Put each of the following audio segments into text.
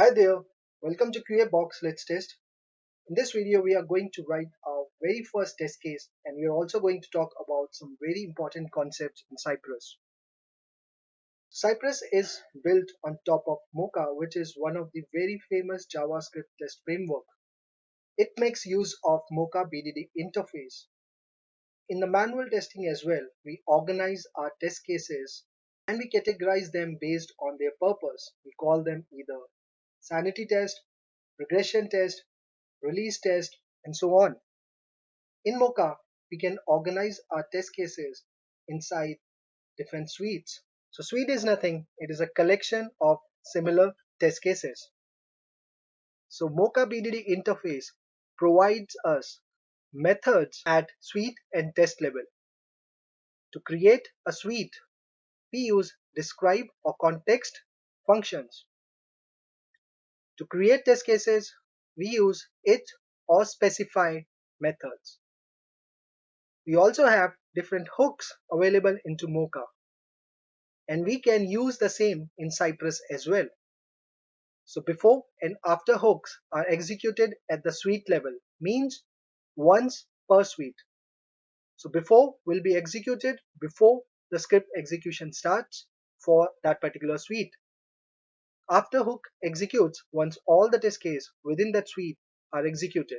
Hi there, welcome to QA Box Let's Test. In this video, we are going to write our very first test case, and we are also going to talk about some very important concepts in Cypress. Cypress is built on top of Mocha, which is one of the very famous JavaScript test framework. It makes use of Mocha BDD interface. In the manual testing as well, we organize our test cases and we categorize them based on their purpose. We call them either sanity test, regression test, release test, and so on. In Mocha, we can organize our test cases inside different suites. So suite is nothing, it is a collection of similar test cases. So Mocha BDD interface provides us methods at suite and test level. To create a suite, we use describe or context functions. To create test cases, we use it or specify methods. We also have different hooks available into Mocha, and we can use the same in Cypress as well. So before and after hooks are executed at the suite level, means once per suite. So before will be executed before the script execution starts for that particular suite. After hook executes once all the test cases within that suite are executed.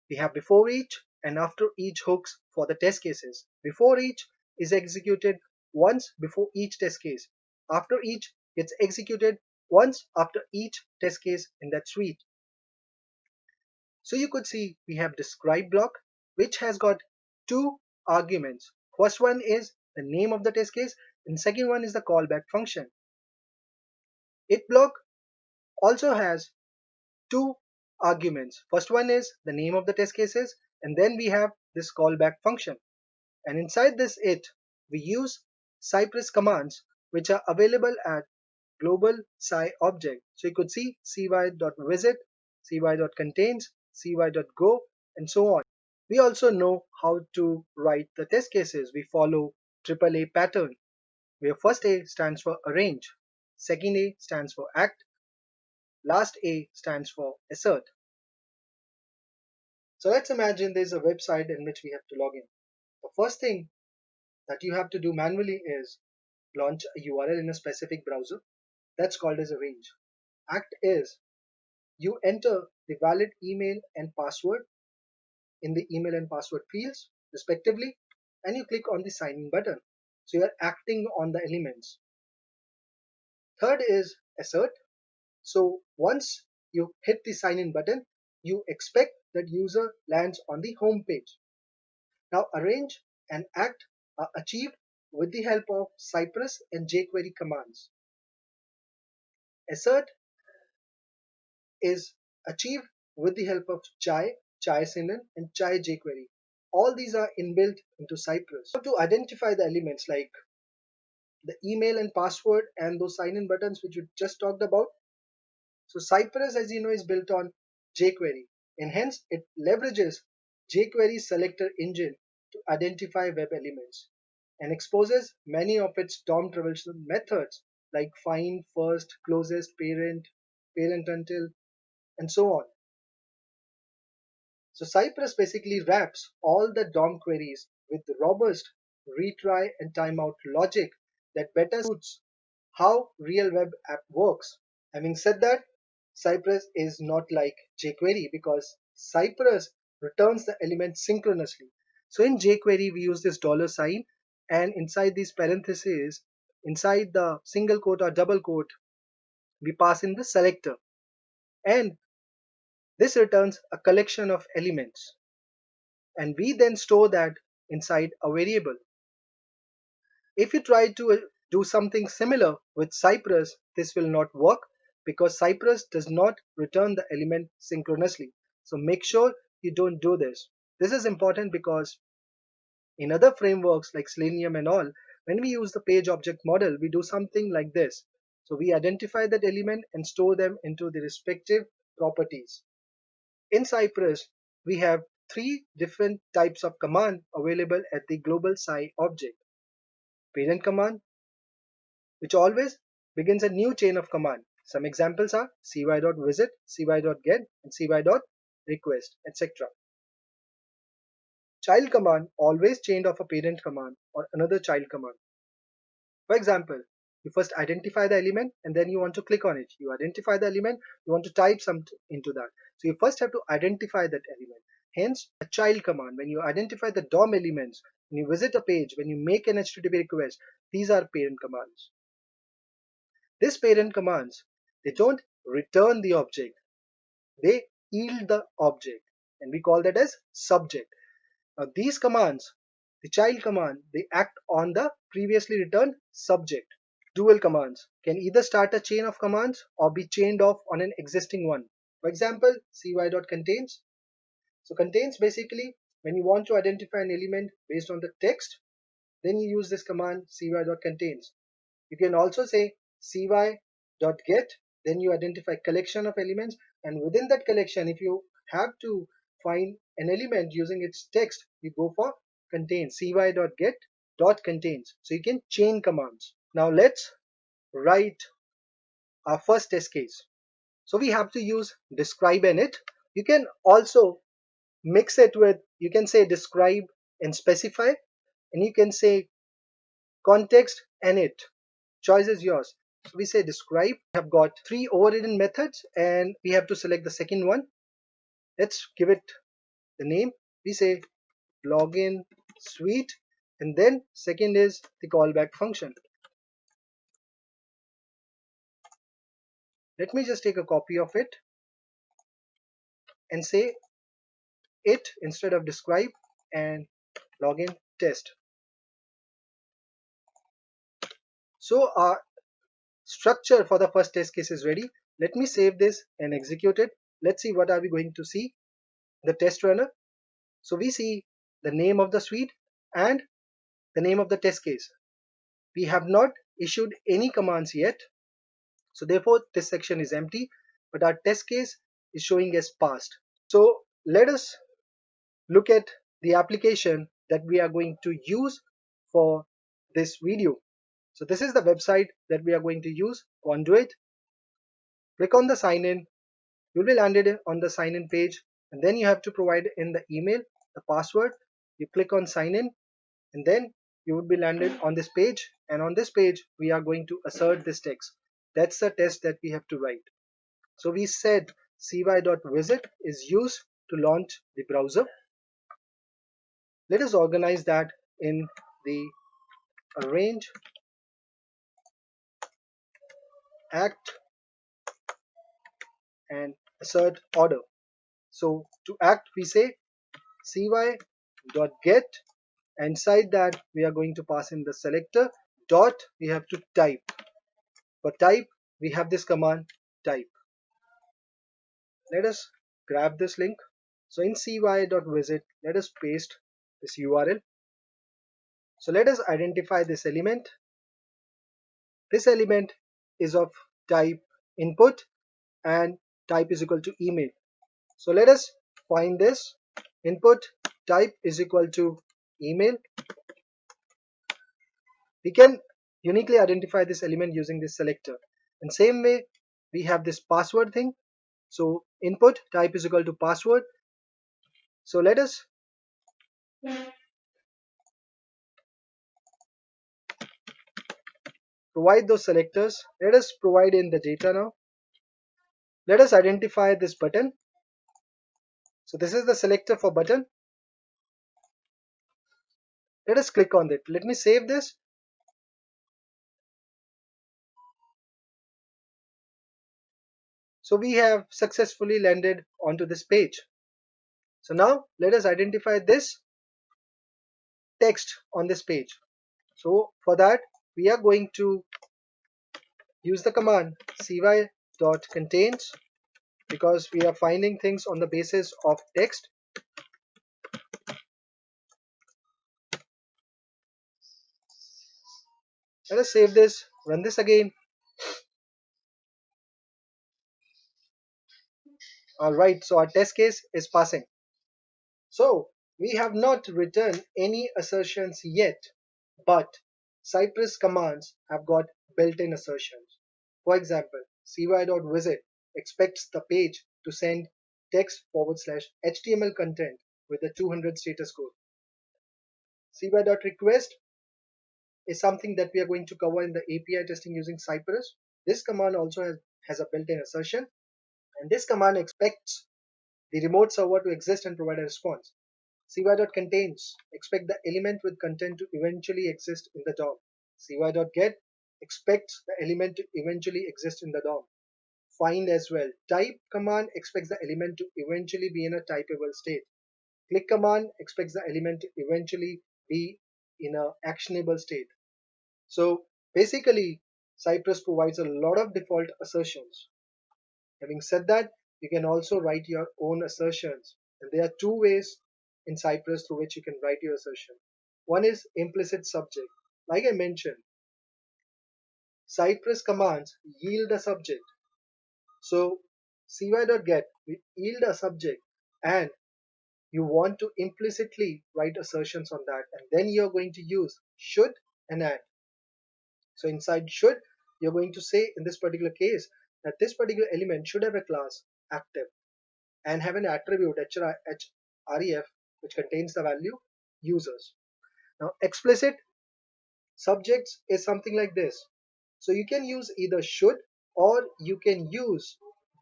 We have before each and after each hooks for the test cases. Before each is executed once before each test case. After each gets executed once after each test case in that suite. So you could see we have describe block, which has got two arguments. First one is the name of the test case and second one is the callback function. It block also has two arguments. First one is the name of the test cases, and then we have this callback function. And inside this it, we use Cypress commands which are available at global sci object. So you could see cy.visit, cy.contains, cy.go, and so on. We also know how to write the test cases. We follow AAA pattern, where first A stands for arrange, second A stands for act, last A stands for assert. So let's imagine there's a website in which we have to log in. The first thing that you have to do manually is launch a URL in a specific browser. That's called as arrange. Act is you enter the valid email and password in the email and password fields respectively, and you click on the sign in button. So you're acting on the elements. Third is assert. So once you hit the sign in button, you expect that user lands on the home page. Now arrange and act are achieved with the help of Cypress and jQuery commands. Assert is achieved with the help of chai, CNN, and chai jQuery. All these are inbuilt into Cypress. How to identify the elements like the email and password and those sign-in buttons which we just talked about. So Cypress, as you know, is built on jQuery, and hence it leverages jQuery's SELECTOR engine to identify web elements and exposes many of its DOM traversal methods like find, first, closest, parent, parent until, and so on. So Cypress basically wraps all the DOM queries with robust retry and timeout logic that better suits how real web app works. Having said that, Cypress is not like jQuery because Cypress returns the elements synchronously. So in jQuery we use this $sign, and inside these parentheses, inside the single quote or double quote, we pass in the selector, and this returns a collection of elements, and we then store that inside a variable. If you try to do something similar with Cypress, this will not work because Cypress does not return the element synchronously. So make sure you don't do this. This is important because in other frameworks like Selenium and all, when we use the page object model, we do something like this. So we identify that element and store them into the respective properties. In Cypress, we have three different types of command available at the global sci object. Parent command, which always begins a new chain of command. Some examples are cy.visit, cy.get, and cy.request, etc. Child command always chained of a parent command or another child command. For example, you first identify the element and then you want to click on it. You identify the element, you want to type something into that. So you first have to identify that element. Hence, a child command. When you identify the DOM elements, when you visit a page, when you make an HTTP request, these are parent commands. These parent commands, they don't return the object, they yield the object, and we call that as subject. Now these commands, the child command, they act on the previously returned subject. Dual commands can either start a chain of commands or be chained off on an existing one. For example, cy.contains. So contains basically when you want to identify an element based on the text, then you use this command cy.contains. You can also say cy.get, then you identify collection of elements, and within that collection, if you have to find an element using its text, you go for contains, cy.get dot contains. So you can chain commands. Now let's write our first test case. So we have to use describe and it. You can also mix it with, you can say describe and specify, and you can say context and it. Choice is yours. So we say describe. We have got three overridden methods and we have to select the second one. Let's give it the name. We say login suite, and then second is the callback function. Let me just take a copy of it and say it instead of describe and login test. So our structure for the first test case is ready. Let me save this and execute it. Let's see what are we going to see. The test runner. So we see the name of the suite and the name of the test case. We have not issued any commands yet, so therefore this section is empty, but our test case is showing as passed. So let us look at the application that we are going to use for this video. So this is the website that we are going to use, Conduit. Click on the sign in. You'll be landed on the sign in page, and then you have to provide in the email, the password. You click on sign in, and then you would be landed on this page, and on this page we are going to assert this text. That's the test that we have to write. So we said cy.visit is used to launch the browser. Let us organize that in the arrange, act, and assert order. So to act we say cy.get, and inside that we are going to pass in the selector dot, we have to type. For type we have this command type. Let us grab this link. So in cy.visit, let us paste this URL. So let us identify this element. This element is of type input and type is equal to email. So let us find this. Input type is equal to email. We can uniquely identify this element using this selector. In same way, we have this password thing. So input type is equal to password. So let us provide those selectors. Let us provide in the data now. Let us identify this button. So this is the selector for button. Let us click on it. Let me save this. So we have successfully landed onto this page. So now let us identify this text on this page. So for that we are going to use the command cy.contains, because we are finding things on the basis of text. Let us save this, run this again. Alright, so our test case is passing. So we have not written any assertions yet, but Cypress commands have got built-in assertions. For example, cy.visit expects the page to send text/HTML content with a 200 status code. cy.request is something that we are going to cover in the API testing using Cypress. This command also has a built-in assertion, and this command expects the remote server to exist and provide a response. cy.contains expect the element with content to eventually exist in the DOM. cy.get expects the element to eventually exist in the DOM. Find as well. Type command expects the element to eventually be in a typeable state. Click command expects the element to eventually be in a actionable state. So basically, Cypress provides a lot of default assertions. Having said that, you can also write your own assertions. And there are two ways in Cypress through which you can write your assertion. One is implicit subject. Like I mentioned, Cypress commands yield a subject. So cy.get will yield a subject, and you want to implicitly write assertions on that, and then you're going to use should and and. So inside should, you're going to say in this particular case that this particular element should have a class active and have an attribute href which contains the value users. Now explicit subjects is something like this. So you can use either should or you can use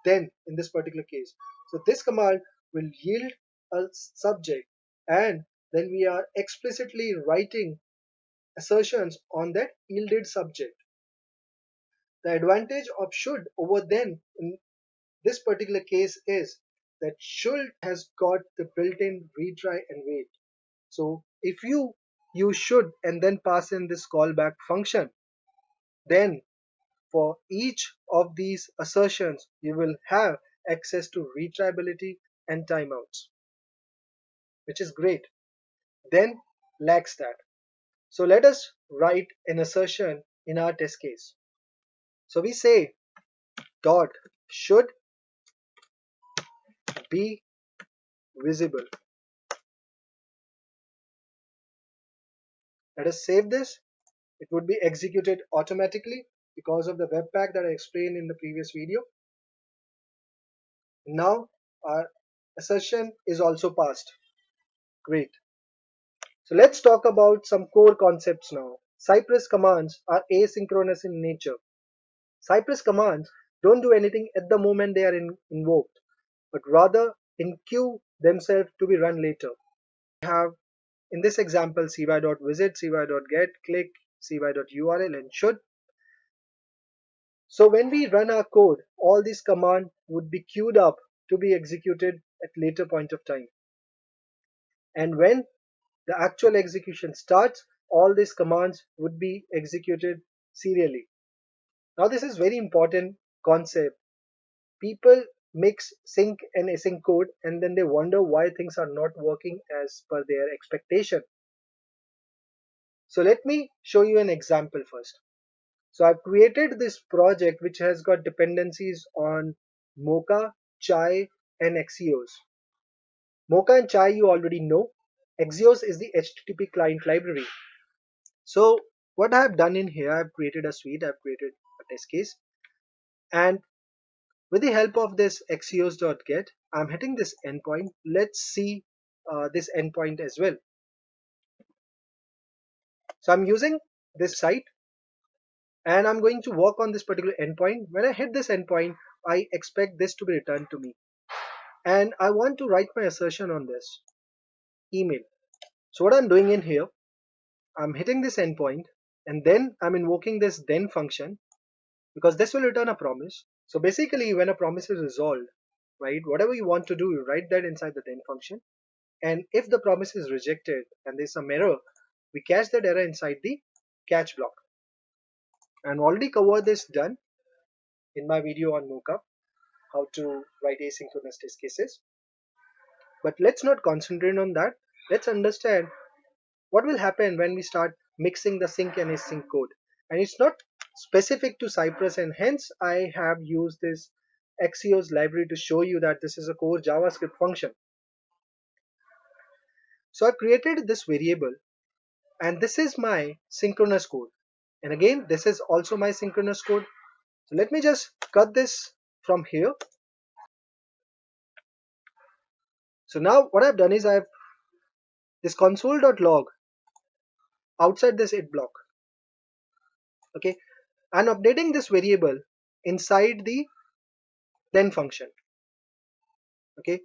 then in this particular case. So this command will yield a subject, and then we are explicitly writing assertions on that yielded subject. The advantage of should over then in this particular case is that should has got the built-in retry and wait. So if you use should and then pass in this callback function, then for each of these assertions you will have access to retriability and timeouts, which is great. Then lacks that. So let us write an assertion in our test case. So we say dot should be visible. Let us save this. It would be executed automatically because of the webpack that I explained in the previous video. Now our assertion is also passed. Great. So let's talk about some core concepts now. Cypress commands are asynchronous in nature. Cypress commands don't do anything at the moment they are invoked, but rather in queue themselves to be run later. We have in this example cy.visit, cy.get, click, cy.url and should. So when we run our code, all these commands would be queued up to be executed at later point of time. And when the actual execution starts, all these commands would be executed serially. Now this is very important concept. People mix sync and async code and then they wonder why things are not working as per their expectation. So let me show you an example first. So I've created this project which has got dependencies on Mocha, Chai and Axios. Mocha and Chai you already know. Axios is the HTTP client library. So what I have done in here, I've created a suite, I've created a test case, and with the help of this axios.get, I'm hitting this endpoint. Let's see this endpoint as well. So I'm using this site and I'm going to work on this particular endpoint. When I hit this endpoint, I expect this to be returned to me. And I want to write my assertion on this email. So what I'm doing in here, I'm hitting this endpoint and then I'm invoking this then function because this will return a promise. So basically when a promise is resolved, right, whatever you want to do, you write that inside the then function. And if the promise is rejected and there's some error, we catch that error inside the catch block. And already covered this done in my video on Mocha, how to write asynchronous test cases. But let's not concentrate on that. Let's understand what will happen when we start mixing the sync and async code. And it's not specific to Cypress, and hence I have used this Axios library to show you that this is a core JavaScript function. So I created this variable, and this is my synchronous code. And again, this is also my synchronous code. So let me just cut this from here. So now what I've done is I've this console.log outside this it block. Okay, I'm updating this variable inside the then function. Okay,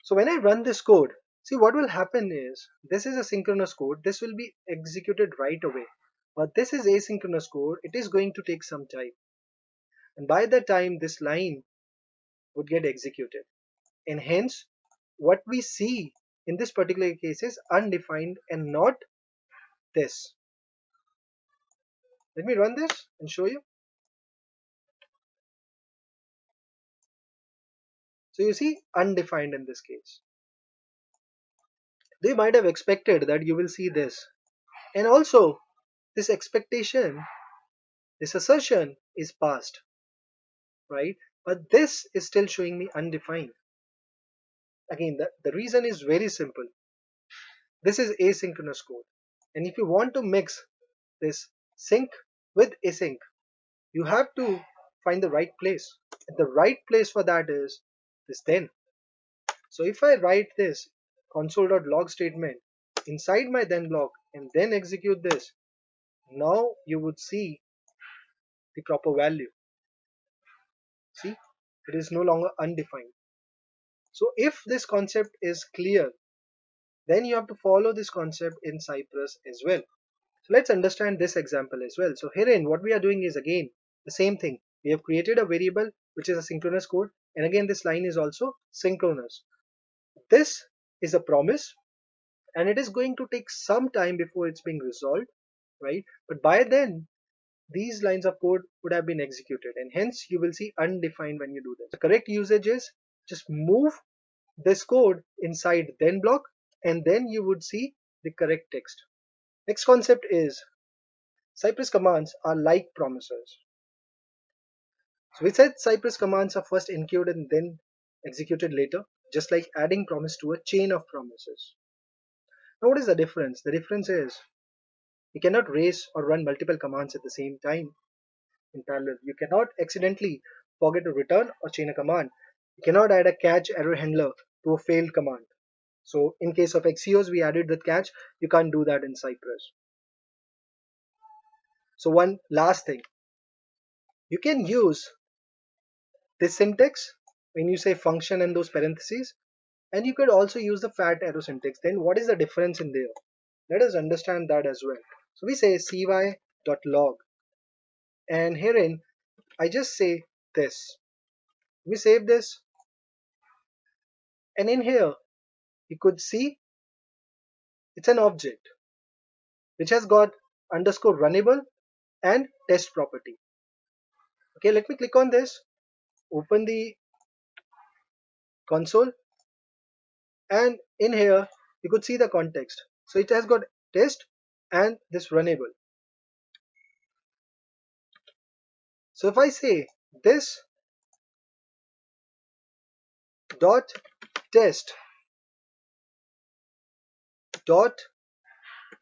so when I run this code, see what will happen is this is a synchronous code. This will be executed right away. But this is asynchronous code. It is going to take some time. And by the time this line would get executed. And hence, what we see in this particular case is undefined and not this. Let me run this and show you. So you see undefined in this case. They might have expected that you will see this. And also, this expectation, this assertion is passed, right? But this is still showing me undefined. Again, the reason is very simple. This is asynchronous code. And if you want to mix this sync with async, you have to find the right place. And the right place for that is this then. So if I write this console.log statement inside my then block and then execute this, now you would see the proper value. See, it is no longer undefined. So if this concept is clear, then you have to follow this concept in Cypress as well. So let's understand this example as well. So herein what we are doing is again the same thing. We have created a variable which is a synchronous code, and again this line is also synchronous. This is a promise and it is going to take some time before it's being resolved, right? But by then these lines of code would have been executed and hence you will see undefined when you do this. The correct usage is just move this code inside then block and then you would see the correct text. Next concept is Cypress commands are like promises. So we said Cypress commands are first encoded and then executed later, just like adding promise to a chain of promises. Now what is the difference? The difference is you cannot raise or run multiple commands at the same time in parallel. You cannot accidentally forget to return or chain a command. You cannot add a catch error handler to a failed command. So in case of Axios, we added the catch. You can't do that in Cypress. So one last thing, you can use this syntax when you say function and those parentheses, and you could also use the fat arrow syntax. Then what is the difference in there? Let us understand that as well. So we say cy.log, and herein I just say this. We save this, and in here you could see it's an object which has got underscore runnable and test property. Okay, let me click on this, open the console, and in here you could see the context. So it has got test and this runnable. So if I say this dot test dot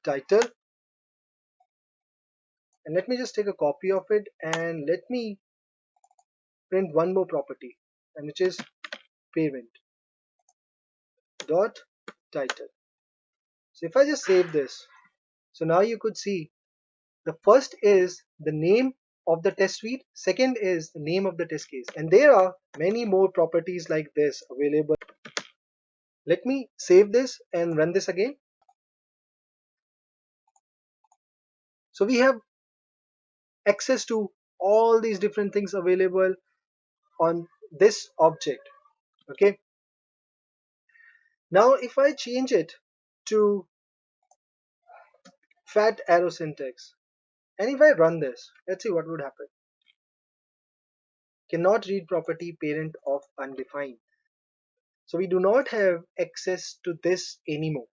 title, and let me just take a copy of it and let me print one more property, and which is parent dot title. So if I just save this, so now you could see the first is the name of the test suite, second is the name of the test case, and there are many more properties like this available. Let me save this and run this again. So we have access to all these different things available on this object. Okay, now if I change it to fat arrow syntax and if I run this, let's see what would happen. Cannot read property parent of undefined. So we do not have access to this anymore.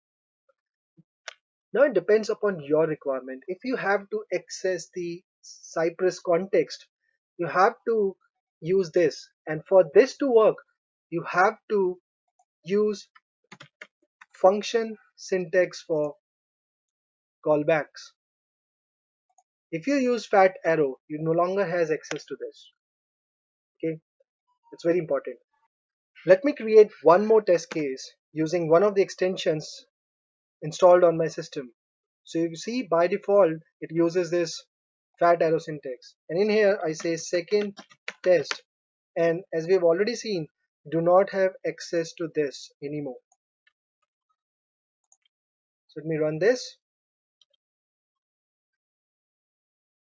Now it depends upon your requirement. If you have to access the Cypress context, you have to use this, and for this to work you have to use function syntax for callbacks. If you use fat arrow, you no longer has access to this. Okay, it's very important. Let me create one more test case using one of the extensions installed on my system. So you see by default it uses this fat arrow syntax, and in here I say second test, and as we have already seen, do not have access to this anymore. So let me run this.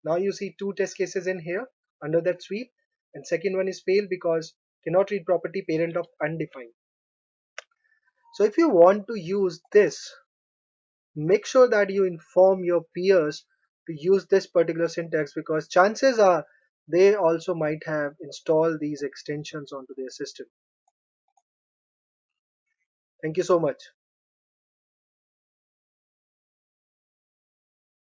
Now you see two test cases in here under that sweep, and second one is failed because cannot read property parent of undefined. So if you want to use this, make sure that you inform your peers to use this particular syntax, because chances are they also might have installed these extensions onto their system. Thank you so much.